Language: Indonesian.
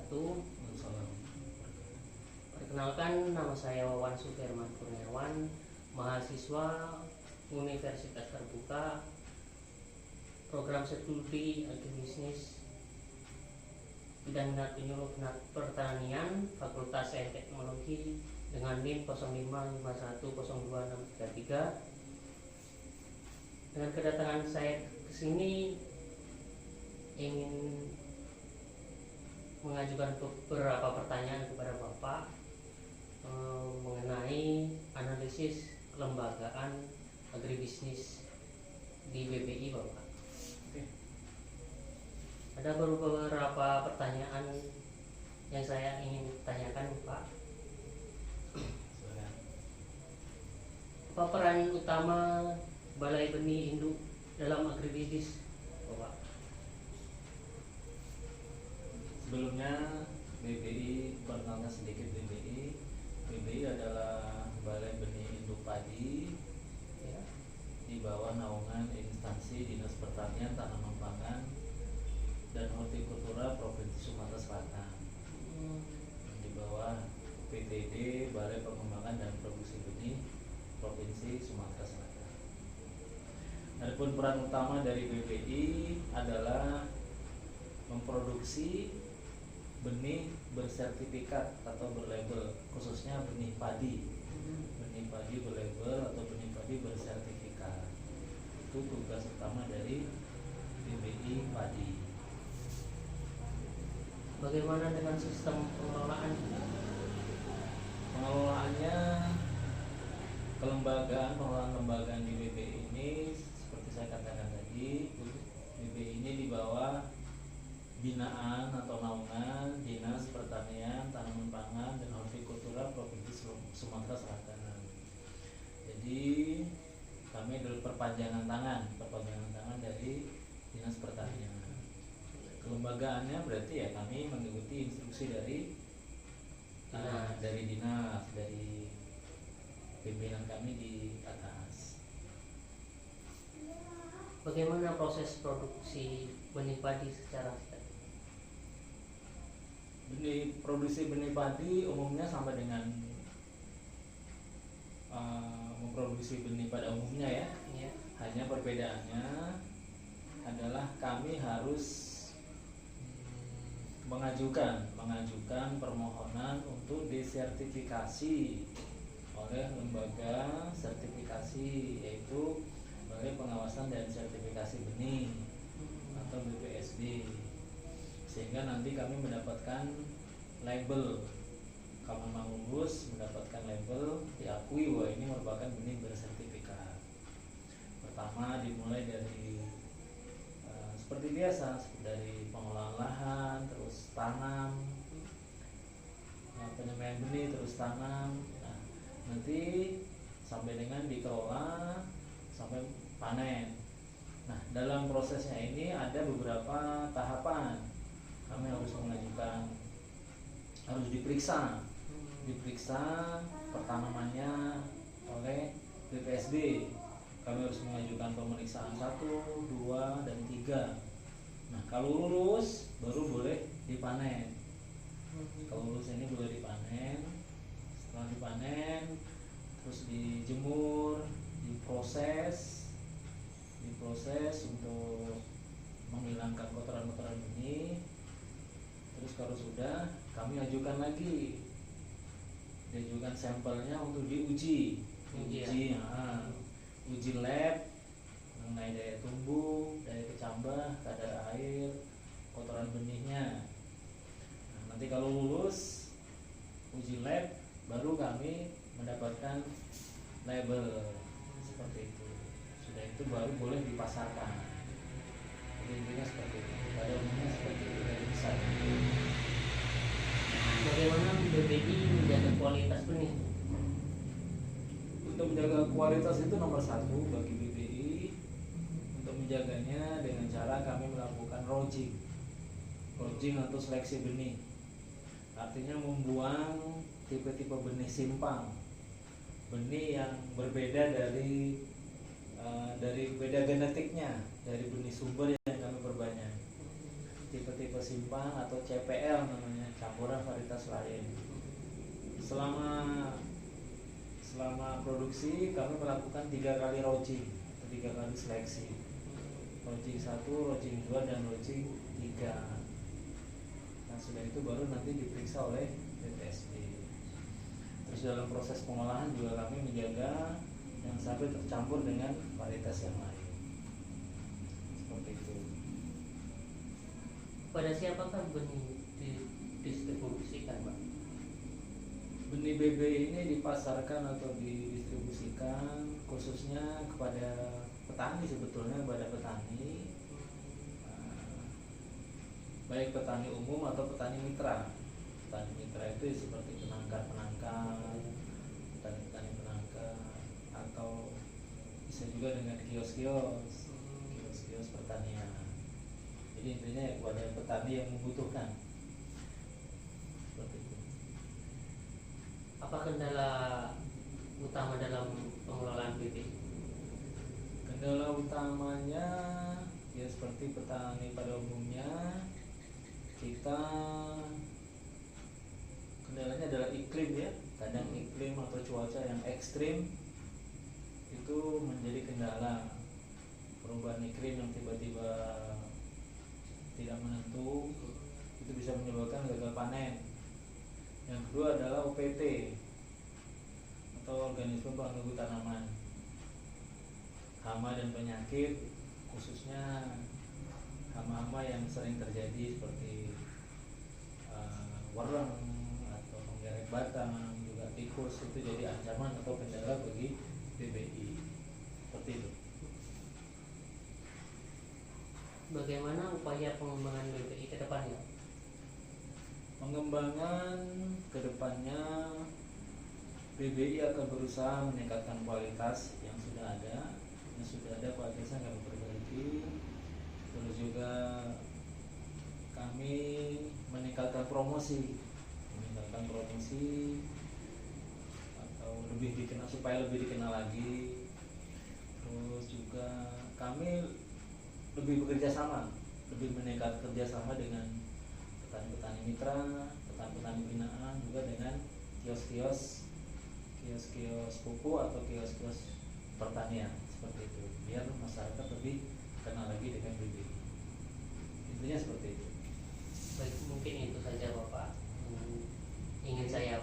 wabarakatuh. Waalaikumsalam. Perkenalkan, nama saya Wawan Sufirman Kurniawan, mahasiswa Universitas Terbuka, program studi agribisnis bidang minat penyuluh minat pertanian, Fakultas Sains Teknologi dengan NIM 05510263. Dengan kedatangan saya ke sini ingin mengajukan beberapa pertanyaan kepada Bapak mengenai analisis kelembagaan agribisnis di BPI, Bapak. Oke. Ada beberapa pertanyaan yang saya ingin tanyakan, Pak. Silakan. Apa peran utama Balai Benih Induk dalam agribisnis, Bapak? Sebelumnya BPI, perkenalkan sedikit BPI. BPI adalah Balai Benih Induk Padi Ya. di bawah naungan instansi Dinas Pertanian, Tanaman Pangan, dan Hortikultura Provinsi Sumatera Selatan. Di bawah PTD, Balai Pengembangan dan Produksi Benih Provinsi Sumatera Selatan. Adapun peran utama dari BPI adalah memproduksi benih bersertifikat atau berlabel, khususnya benih padi. Benih padi berlabel atau benih padi bersertifikat. Itu tugas utama dari BPI Padi. Bagaimana dengan sistem pengelolaan? Pengelolaannya, pengelolaan lembagaan di BPI ini seperti saya katakan tadi, BPI ini di bawah binaan atau naungan Dinas Pertanian, Tanaman Pangan, dan Hortikultura Provinsi Sumatera Selatan. Jadi kami adalah perpanjangan tangan dari Dinas Pertanian. Kelembagaannya berarti ya kami mengikuti instruksi dari dinas, dari pimpinan kami di atas. Bagaimana proses produksi benih padi secara Produksi benih padi umumnya sama dengan memproduksi benih pada umumnya ya. ya? Hanya perbedaannya adalah kami harus mengajukan permohonan untuk disertifikasi oleh lembaga sertifikasi, yaitu Balai Pengawasan dan Sertifikasi Benih atau BPSB, sehingga nanti kami mendapatkan label. Kalau memang lulus mendapatkan label, diakui bahwa ini merupakan benih bersertifikat. Pertama dimulai dari seperti biasa, dari pengolahan lahan, terus tanam, penyemaian benih, terus tanam. Nah, nanti sampai dengan dikelola sampai panen. Nah, dalam prosesnya ini ada beberapa tahapan. Kami harus diperiksa pertanamannya oleh BPSB. Kami harus mengajukan pemeriksaan 1, 2, dan 3. Nah, kalau lulus baru boleh dipanen. Kalau lulus ini boleh dipanen. Setelah dipanen, terus dijemur, diproses untuk menghilangkan kotoran-kotoran benih. Terus kalau sudah, kami ajukan sampelnya untuk diuji. Uji lab mengenai daya tumbuh, daya kecambah, kadar air, kotoran benihnya. Nah, nanti kalau lulus uji lab, baru kami mendapatkan label seperti itu. Sudah itu baru boleh dipasarkan. Jadi intinya seperti itu. Pada umumnya seperti itu dari besar. Bagaimana BPI menjaga kualitas benih? Untuk menjaga kualitas itu nomor 1 bagi BPI. Untuk menjaganya dengan cara kami melakukan roughing atau seleksi benih. Artinya membuang tipe-tipe benih simpang, benih yang berbeda dari beda genetiknya dari benih sumber yang kami perbanyak. tipe-tipe simpang atau CPL namanya, campuran varietas lain. Selama produksi kami melakukan 3 kali roughing atau 3 kali seleksi. Roughing 1, roughing 2, dan roughing 3. Nah sudah itu baru nanti diperiksa oleh BPSD. Terus dalam proses pengolahan juga kami menjaga jangan sampai tercampur dengan varietas yang lain. Seperti itu. Pada siapakah benih didistribusikan, Pak? Benih BB ini dipasarkan atau didistribusikan khususnya kepada petani, sebetulnya kepada petani, baik petani umum atau petani mitra. Petani mitra itu seperti penangkar, petani penangkar, atau bisa juga dengan kios-kios pertanian. Jadi intinya kepada petani yang membutuhkan. Seperti itu. Apa kendala utama dalam pengelolaan BB? Kendala utamanya ya seperti petani pada umumnya, kita kendalanya adalah iklim ya. Kadang iklim atau cuaca yang ekstrim itu menjadi kendala. Perubahan iklim yang tiba-tiba tidak menentu itu bisa menyebabkan gagal panen. Yang kedua adalah OPT atau organisme pengganggu tanaman, hama dan penyakit, khususnya hama-hama yang sering terjadi seperti wereng atau menggeret batang, juga tikus, itu jadi ancaman atau kendala bagi BBI. Seperti itu. Bagaimana upaya pengembangan BBI ke depannya? Pengembangan kedepannya BBI akan berusaha meningkatkan kualitas yang sudah ada, kualitasnya kami perbaiki. Terus juga kami meningkatkan promosi atau lebih dikenal, supaya lebih dikenal lagi. Terus juga kami lebih bekerja sama, lebih meningkat kerjasama dengan petani-petani mitra, petani-petani binaan, juga dengan kios-kios pupuk atau kios-kios pertanian, seperti itu, biar masyarakat lebih kenal lagi dengan BBI. Intinya seperti itu. Baik, mungkin itu saja Bapak ingin saya